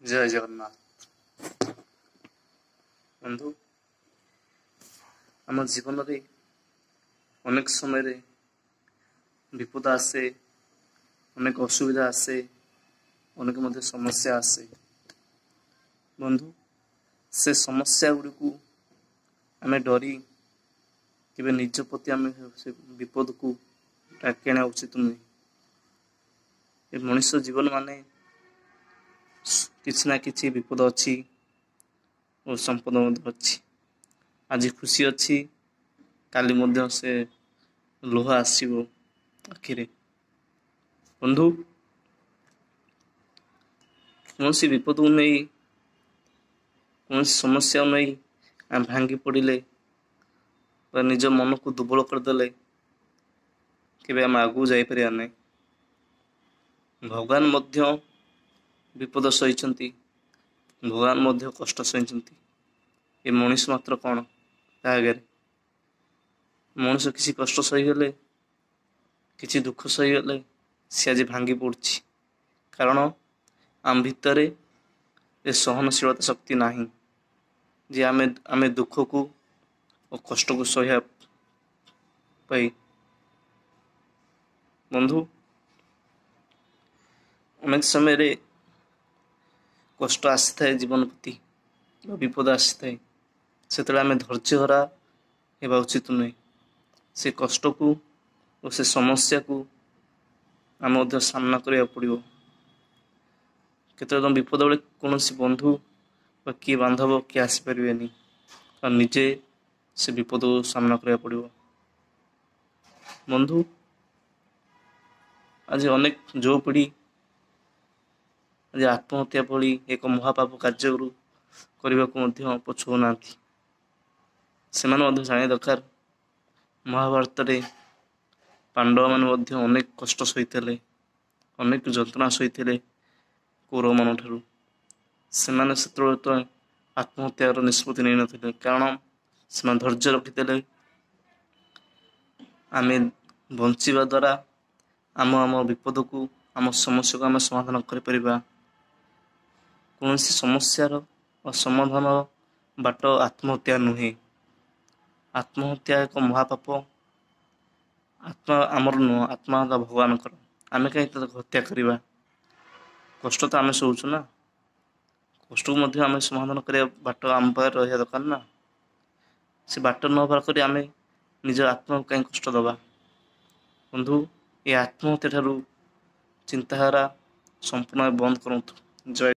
जय जगन्नाथ बंधु आम जीवन रे अनेक समय रे विपद आसे अनेक असुविधा आसे अनेक मध्य समस्या आसे बंधु से समस्या गुड़ी को आम डरी केबे निज प्रति आम से विपद को टाकी आना उचित नुहे। ये मनुष्य जीवन माने किसी ना किसी विपद अच्छी और संपद अच्छी। आज खुशी अच्छी काली मध्य से लोहा आसो आखिरे बंधु कौन सी विपद को नहीं कौन सी समस्या नहीं आम भांगी पड़े निज मन को दुर्बल करदे केबे आम आगू जापर ना। भगवान मध्य विपद सही भगवान मध्य कष्ट सही। ये मनीष मात्र कौन आगे मनुष्य किसी कष्ट सहीगले किसी दुख सहीगले सी आज भांगी पड़ी कारण आम भितर ये सहनशीलता शक्ति नहीं जे आमे दुख को और कष्ट को सह्या पाई। बंधु अनेक समय रे कष्ट आसी थाए जीवन प्रति विपद आसी थाए से आम धैर्य हरा होगा उचित नुहे। से कष्ट को और से समस्या को आम सामना करने पड़ो। केत विपद बेले कौन बंधु किए बांधव किए आसीपर और निजे से विपद को सामना करने पड़ो। बंधु आज अनेक जो पीढ़ी आज आत्महत्या भली एक महापाप कार्य करने को पछुना से जाने दरकार। महाभारत रे पांडव मान अनेक कष्ट सही अनेक जंत्रणा सही कौरव मान ठारू से तो आत्महत्यार निष्पत्ति नहीं नथिले कारण से धैर्य रखिते आमे बंचिबा द्वारा आम आम विपद को आम समस्या को आम समाधान करिपरिबा। कौन सी समस्यार और समाधान बाट आत्महत्या नुहे। आत्महत्या एक महापाप। आत्मा आमर नुह आत्मा भगवान आम कहीं हत्या करवा कष्ट तो आम सहूचु ना कष्ट को आम समाधान करने बाट आम पाखे रहा दरकार ना। से बाट न बार कर आम निज आत्मा को कहीं कष्ट दबा। बंधु ये आत्महत्या ठारू चिंताधारा संपूर्ण बंद करूँ। जय।